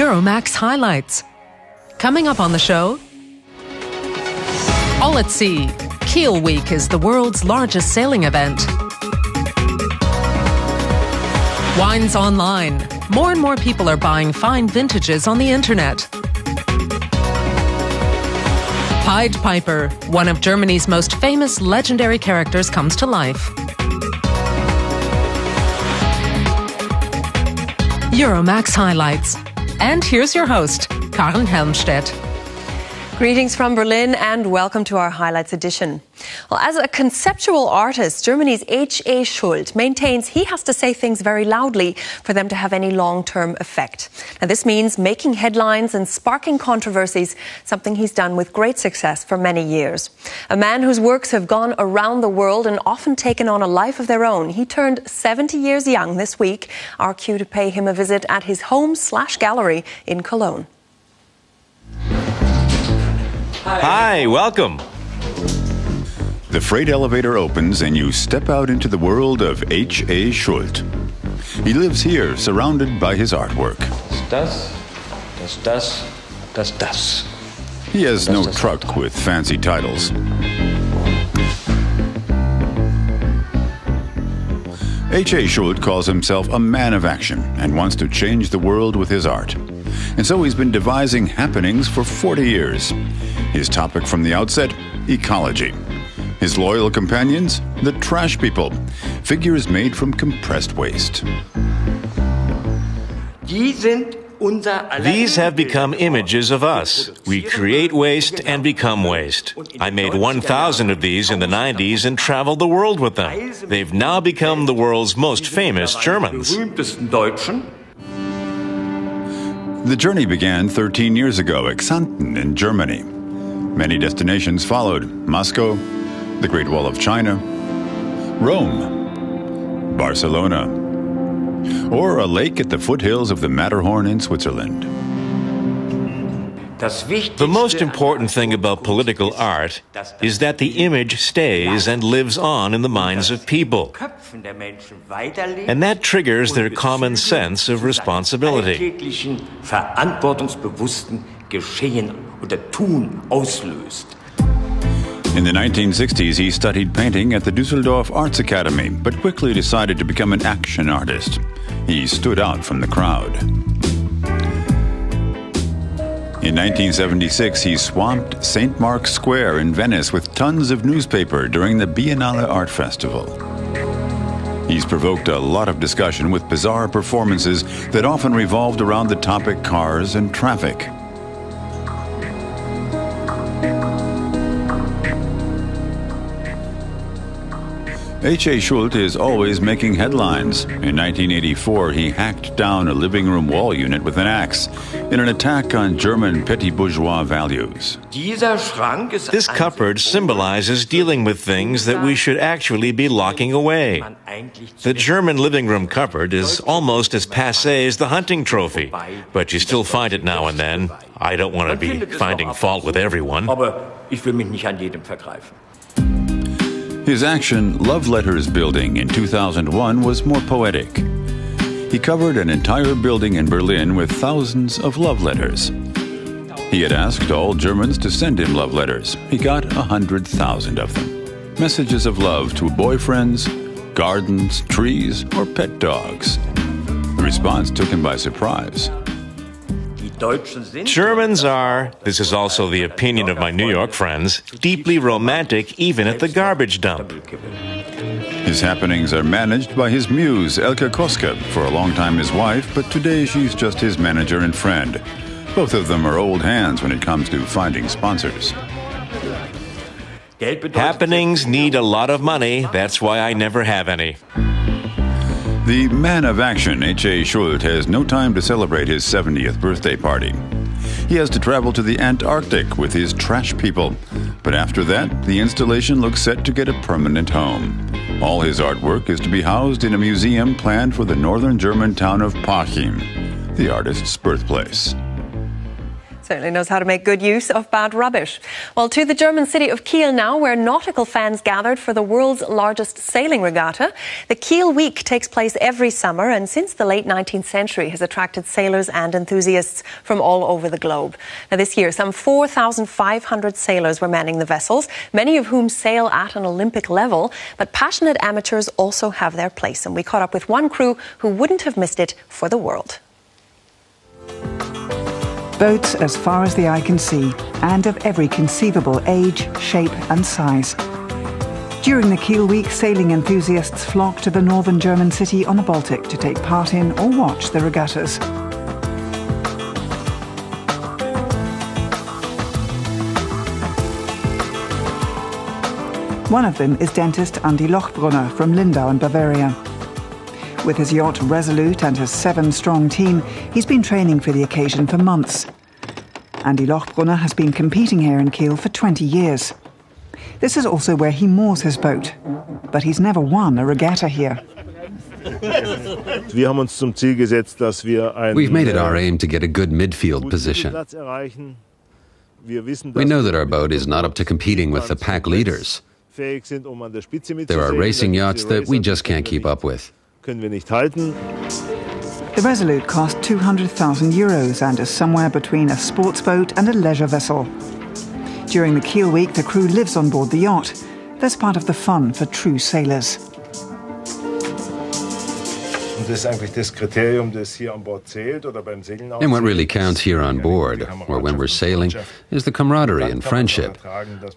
Euromaxx highlights. Coming up on the show, All at Sea. Kiel Week is the world's largest sailing event. Wines online. More and more people are buying fine vintages on the internet. Pied Piper, one of Germany's most famous legendary characters, comes to life. Euromaxx highlights. And here's your host, Karin Helmstedt. Greetings from Berlin and welcome to our Highlights edition. Well, as a conceptual artist, Germany's H.A. Schuld maintains he has to say things very loudly for them to have any long-term effect. Now, this means making headlines and sparking controversies, something he's done with great success for many years. A man whose works have gone around the world and often taken on a life of their own. He turned 70 years young this week. Our cue to pay him a visit at his home/gallery in Cologne. Hi, welcome. The freight elevator opens and you step out into the world of H.A. Schuld. He lives here, surrounded by his artwork. Das. He has no truck with fancy titles. H.A. Schuld calls himself a man of action and wants to change the world with his art. And so he's been devising happenings for 40 years. His topic from the outset, ecology. His loyal companions, the trash people, figures made from compressed waste. These have become images of us. We create waste and become waste. I made 1,000 of these in the 90s and traveled the world with them. They've now become the world's most famous Germans. The journey began 13 years ago at Xanten in Germany. Many destinations followed: Moscow, the Great Wall of China, Rome, Barcelona, or a lake at the foothills of the Matterhorn in Switzerland. The most important thing about political art is that the image stays and lives on in the minds of people. And that triggers their common sense of responsibility. In the 1960s, he studied painting at the Düsseldorf Arts Academy, but quickly decided to become an action artist. He stood out from the crowd. In 1976, he swamped St. Mark's Square in Venice with tons of newspaper during the Biennale Art Festival. He's provoked a lot of discussion with bizarre performances that often revolved around the topic cars and traffic. H.A. Schuld is always making headlines. In 1984, he hacked down a living room wall unit with an axe in an attack on German petty bourgeois values. This cupboard symbolizes dealing with things that we should actually be locking away. The German living room cupboard is almost as passé as the hunting trophy, but you still find it now and then. I don't want to be finding fault with everyone. His action, Love Letters Building, in 2001 was more poetic. He covered an entire building in Berlin with thousands of love letters. He had asked all Germans to send him love letters. He got 100,000 of them. Messages of love to boyfriends, gardens, trees, or pet dogs. The response took him by surprise. Germans are, this is also the opinion of my New York friends, deeply romantic even at the garbage dump. His happenings are managed by his muse, Elke Koske, for a long time his wife, but today she's just his manager and friend. Both of them are old hands when it comes to finding sponsors. Happenings need a lot of money, that's why I never have any. The man of action, H.A. Schuld, has no time to celebrate his 70th birthday party. He has to travel to the Antarctic with his trash people. But after that, the installation looks set to get a permanent home. All his artwork is to be housed in a museum planned for the northern German town of Parchim, the artist's birthplace. Certainly knows how to make good use of bad rubbish. Well, to the German city of Kiel now, where nautical fans gathered for the world's largest sailing regatta. The Kiel Week takes place every summer and since the late 19th century has attracted sailors and enthusiasts from all over the globe. Now this year, some 4,500 sailors were manning the vessels, many of whom sail at an Olympic level, but passionate amateurs also have their place. And we caught up with one crew who wouldn't have missed it for the world. Boats as far as the eye can see, and of every conceivable age, shape and size. During the Kiel Week, sailing enthusiasts flock to the northern German city on the Baltic to take part in or watch the regattas. One of them is dentist Andi Lochbrunner from Lindau in Bavaria. With his yacht Resolute and his 7-strong team, he's been training for the occasion for months. Andi Lochbrunner has been competing here in Kiel for 20 years. This is also where he moors his boat, but he's never won a regatta here. We've made it our aim to get a good midfield position. We know that our boat is not up to competing with the pack leaders. There are racing yachts that we just can't keep up with. The Resolute cost €200,000 and is somewhere between a sports boat and a leisure vessel. During the Kiel Week, the crew lives on board the yacht. That's part of the fun for true sailors. And what really counts here on board, or when we're sailing, is the camaraderie and friendship.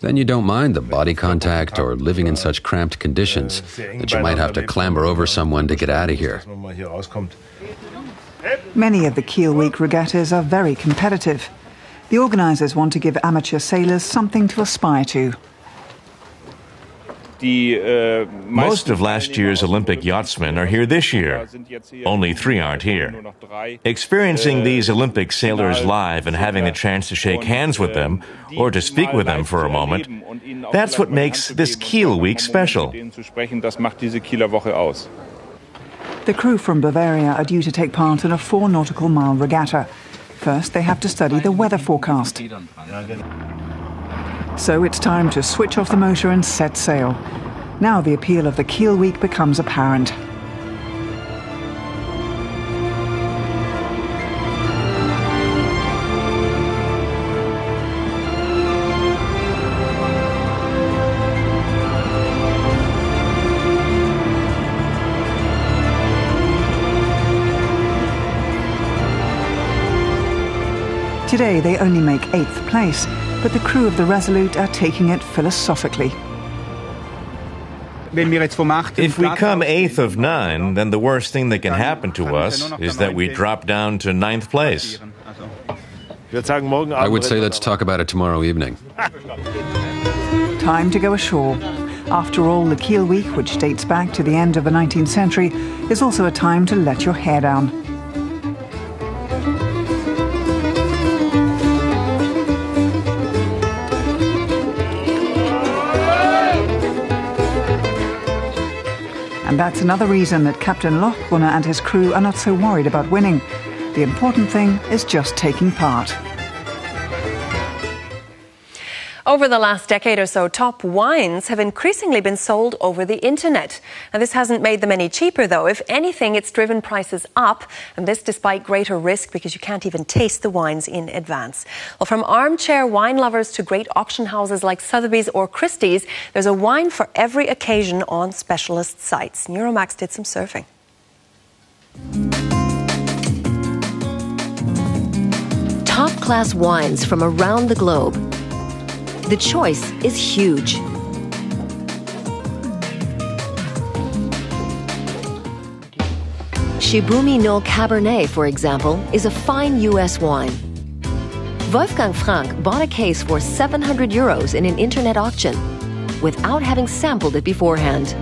Then you don't mind the body contact or living in such cramped conditions that you might have to clamber over someone to get out of here. Many of the Kiel Week regattas are very competitive. The organisers want to give amateur sailors something to aspire to. Most of last year's Olympic yachtsmen are here this year. Only 3 aren't here. Experiencing these Olympic sailors live and having the chance to shake hands with them or to speak with them for a moment, that's what makes this Kiel Week special. The crew from Bavaria are due to take part in a 4 nautical mile regatta. First, they have to study the weather forecast. So it's time to switch off the motor and set sail. Now the appeal of the Kiel Week becomes apparent. Today they only make 8th place, but the crew of the Resolute are taking it philosophically. If we come 8th of 9, then the worst thing that can happen to us is that we drop down to 9th place. I would say let's talk about it tomorrow evening. Time to go ashore. After all, the Kiel Week, which dates back to the end of the 19th century, is also a time to let your hair down. And that's another reason that Captain Lochbrunner and his crew are not so worried about winning. The important thing is just taking part. Over the last decade or so, top wines have increasingly been sold over the internet. Now, this hasn't made them any cheaper, though. If anything, it's driven prices up, and this despite greater risk because you can't even taste the wines in advance. Well, from armchair wine lovers to great auction houses like Sotheby's or Christie's, there's a wine for every occasion on specialist sites. Euromaxx did some surfing. Top-class wines from around the globe. The choice is huge. Chiboumy No Cabernet, for example, is a fine US wine. Wolfgang Frank bought a case for €700 in an internet auction without having sampled it beforehand.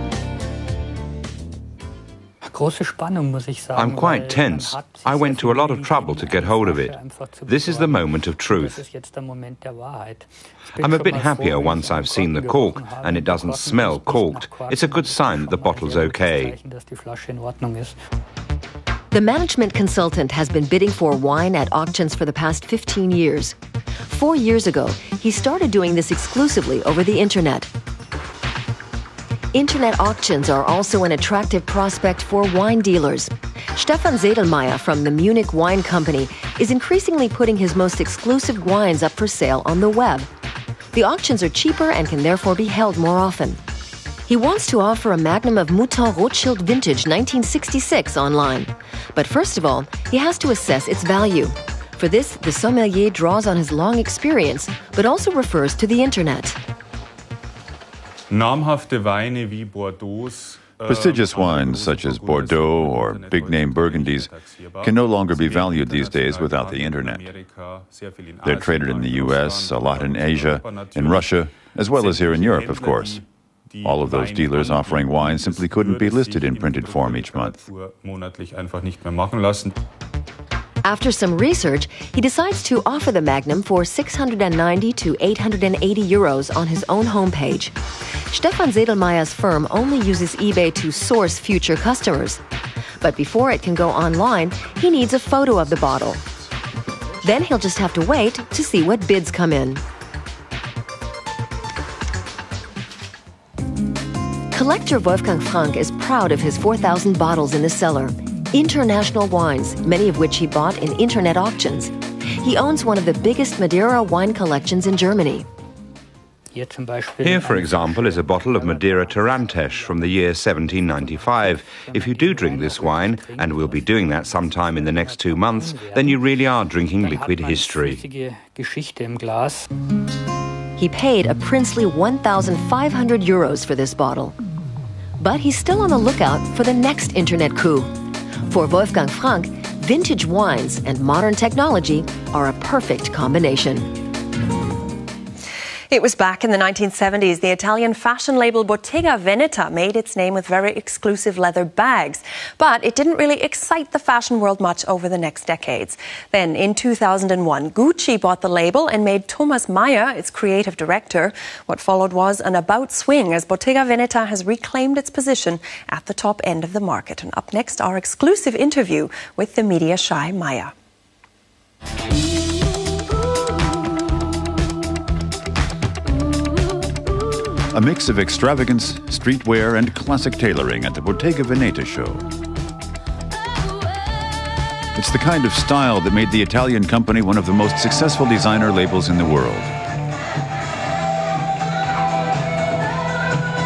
I'm quite tense. I went to a lot of trouble to get hold of it. This is the moment of truth. I'm a bit happier once I've seen the cork and it doesn't smell corked. It's a good sign that the bottle's okay. The management consultant has been bidding for wine at auctions for the past 15 years. 4 years ago, he started doing this exclusively over the internet. Internet auctions are also an attractive prospect for wine dealers. Stefan Sedelmeier from the Munich Wine Company is increasingly putting his most exclusive wines up for sale on the web. The auctions are cheaper and can therefore be held more often. He wants to offer a magnum of Mouton Rothschild Vintage 1966 online. But first of all, he has to assess its value. For this, the sommelier draws on his long experience, but also refers to the internet. Prestigious wines such as Bordeaux or big-name Burgundies can no longer be valued these days without the internet. They're traded in the US, a lot in Asia, in Russia, as well as here in Europe, of course. All of those dealers offering wine simply couldn't be listed in printed form each month. After some research, he decides to offer the Magnum for 690 to 880 euros on his own homepage. Stefan Sedelmeier's firm only uses eBay to source future customers. But before it can go online, he needs a photo of the bottle. Then he'll just have to wait to see what bids come in. Collector Wolfgang Frank is proud of his 4,000 bottles in the cellar. International wines, many of which he bought in internet auctions. He owns one of the biggest Madeira wine collections in Germany. Here, for example, is a bottle of Madeira Tarantes from the year 1795. If you do drink this wine, and we'll be doing that sometime in the next 2 months, then you really are drinking liquid history. He paid a princely 1,500 euros for this bottle. But he's still on the lookout for the next internet coup. For Wolfgang Frank, vintage wines and modern technology are a perfect combination. It was back in the 1970s. The Italian fashion label Bottega Veneta made its name with very exclusive leather bags. But it didn't really excite the fashion world much over the next decades. Then in 2001, Gucci bought the label and made Thomas Mayer its creative director. What followed was an about swing as Bottega Veneta has reclaimed its position at the top end of the market. And up next, our exclusive interview with the media-shy Mayer. A mix of extravagance, streetwear, and classic tailoring at the Bottega Veneta show. It's the kind of style that made the Italian company one of the most successful designer labels in the world.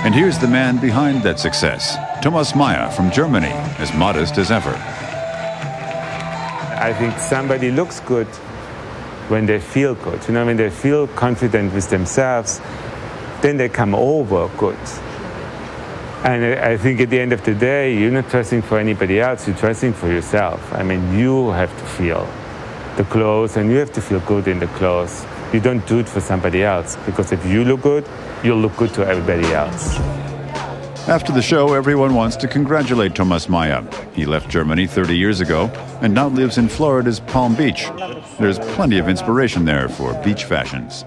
And here's the man behind that success, Thomas Mayer from Germany, as modest as ever. I think somebody looks good when they feel good. You know, when they feel confident with themselves, then they come over good. And I think at the end of the day, you're not dressing for anybody else, you're dressing for yourself. I mean, you have to feel the clothes and you have to feel good in the clothes. You don't do it for somebody else, because if you look good, you'll look good to everybody else. After the show, everyone wants to congratulate Thomas Mayer. He left Germany 30 years ago and now lives in Florida's Palm Beach. There's plenty of inspiration there for beach fashions.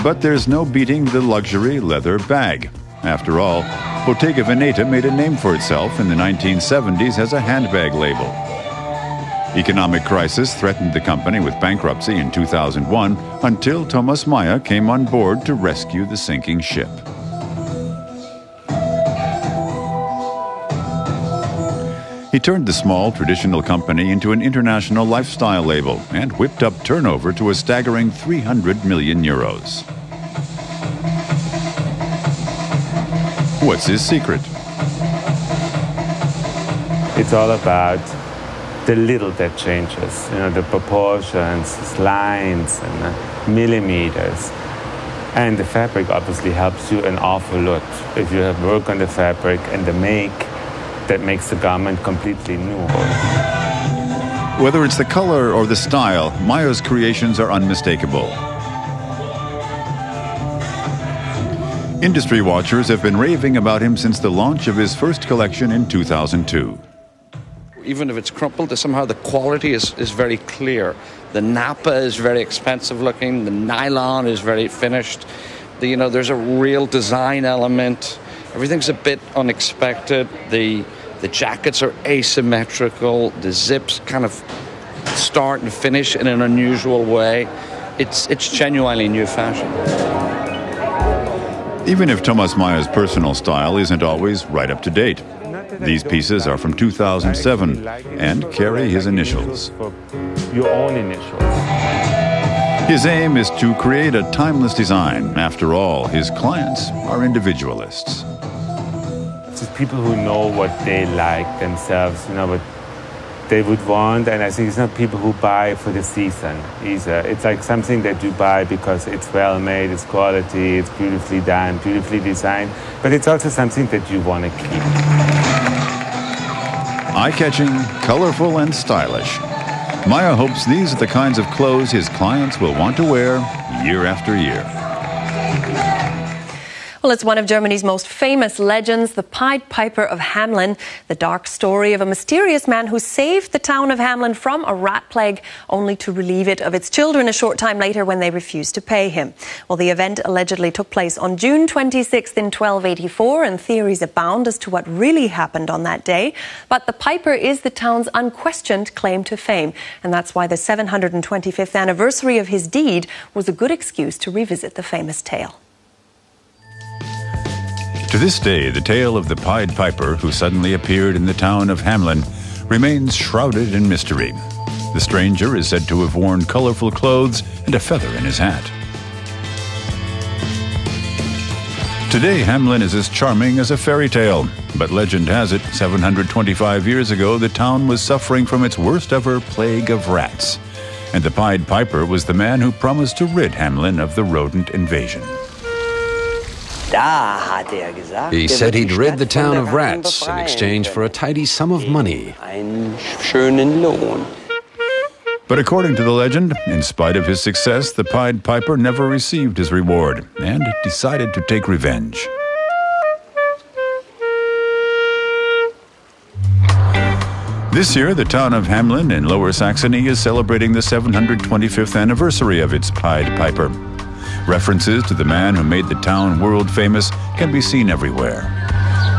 But there's no beating the luxury leather bag. After all, Bottega Veneta made a name for itself in the 1970s as a handbag label. Economic crisis threatened the company with bankruptcy in 2001 until Thomas Mayer came on board to rescue the sinking ship. He turned the small, traditional company into an international lifestyle label and whipped up turnover to a staggering 300 million euros. What's his secret? It's all about the little that changes, you know, the proportions, lines, and millimeters. And the fabric obviously helps you an awful lot. If you have work on the fabric and the make, that makes the garment completely new. Whether it's the color or the style, Mayer's creations are unmistakable. Industry watchers have been raving about him since the launch of his first collection in 2002. Even if it's crumpled, somehow the quality is very clear. The nappa is very expensive looking, the nylon is very finished. There's a real design element, Everything's a bit unexpected. The jackets are asymmetrical. The zips kind of start and finish in an unusual way. It's genuinely new fashion. Even if Thomas Mayer's personal style isn't always right up to date. These pieces are from 2007 and carry his initials. Your own initials. His aim is to create a timeless design. After all, his clients are individualists. It's just people who know what they like themselves, what they would want, and I think it's not people who buy for the season either. It's like something that you buy because it's well made, it's quality, it's beautifully done, beautifully designed, but it's also something that you want to keep. Eye-catching, colorful, and stylish. Meyer hopes these are the kinds of clothes his clients will want to wear year after year. Well, it's one of Germany's most famous legends, the Pied Piper of Hamelin, the dark story of a mysterious man who saved the town of Hamelin from a rat plague, only to relieve it of its children a short time later when they refused to pay him. Well, the event allegedly took place on June 26th in 1284, and theories abound as to what really happened on that day. But the Piper is the town's unquestioned claim to fame, and that's why the 725th anniversary of his deed was a good excuse to revisit the famous tale. To this day, the tale of the Pied Piper who suddenly appeared in the town of Hamelin remains shrouded in mystery. The stranger is said to have worn colorful clothes and a feather in his hat. Today, Hamelin is as charming as a fairy tale, but legend has it, 725 years ago, the town was suffering from its worst ever plague of rats. And the Pied Piper was the man who promised to rid Hamelin of the rodent invasion. He said he'd rid the town of rats in exchange for a tidy sum of money. But according to the legend, in spite of his success, the Pied Piper never received his reward and decided to take revenge. This year, the town of Hamelin in Lower Saxony is celebrating the 725th anniversary of its Pied Piper. References to the man who made the town world famous can be seen everywhere.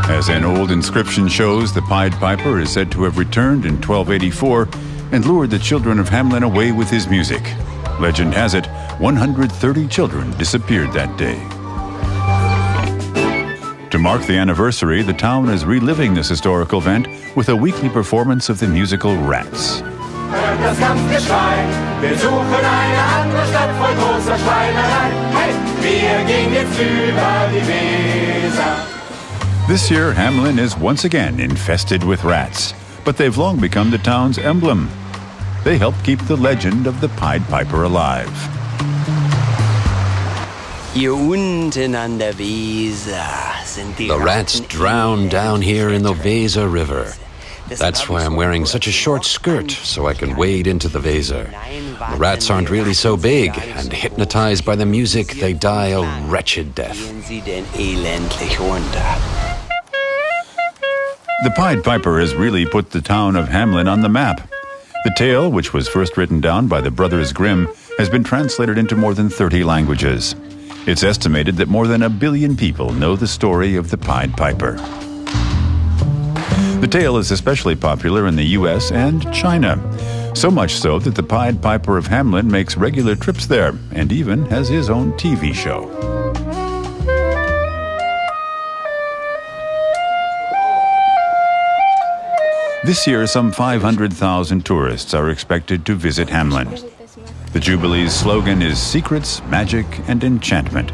As an old inscription shows, the Pied Piper is said to have returned in 1284 and lured the children of Hamelin away with his music. Legend has it, 130 children disappeared that day. To mark the anniversary, the town is reliving this historical event with a weekly performance of the musical Rats. Das Kampfgeschrei, wir suchen eine andere Stadt voll großer Schweinerei. Hey, wir gehen jetzt über die Weser. This year, Hamelin is once again infested with rats, but they've long become the town's emblem. They help keep the legend of the Pied Piper alive. The rats drown down here in the Weser River. That's why I'm wearing such a short skirt, so I can wade into the Weser. The rats aren't really so big, and hypnotized by the music, they die a wretched death. The Pied Piper has really put the town of Hamelin on the map. The tale, which was first written down by the Brothers Grimm, has been translated into more than 30 languages. It's estimated that more than 1 billion people know the story of the Pied Piper. The tale is especially popular in the US and China, so much so that the Pied Piper of Hamelin makes regular trips there and even has his own TV show. This year, some 500,000 tourists are expected to visit Hamelin. The Jubilee's slogan is Secrets, Magic, and Enchantment,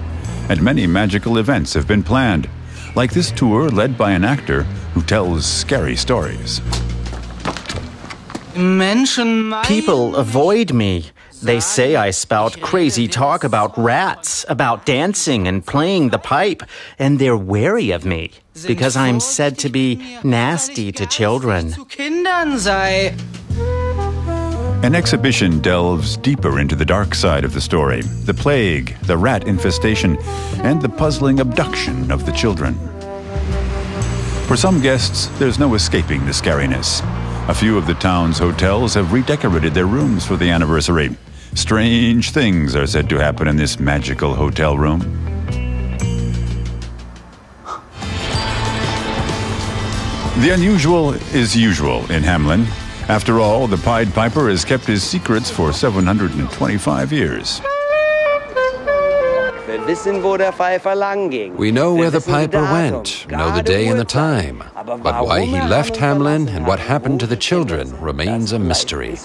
and many magical events have been planned, like this tour led by an actor who tells scary stories. People avoid me. They say I spout crazy talk about rats, about dancing and playing the pipe, and they're wary of me because I'm said to be nasty to children. An exhibition delves deeper into the dark side of the story, the plague, the rat infestation, and the puzzling abduction of the children. For some guests, there's no escaping the scariness. A few of the town's hotels have redecorated their rooms for the anniversary. Strange things are said to happen in this magical hotel room. The unusual is usual in Hamelin. After all, the Pied Piper has kept his secrets for 725 years. We know where the piper went, know the day and the time, but why he left Hamelin and what happened to the children remains a mystery.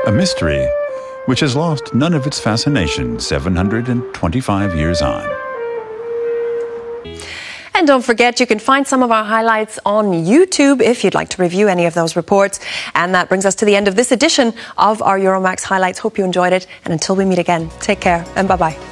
A mystery which has lost none of its fascination 725 years on. And don't forget, you can find some of our highlights on YouTube if you'd like to review any of those reports. And that brings us to the end of this edition of our Euromaxx highlights. Hope you enjoyed it. And until we meet again, take care and bye-bye.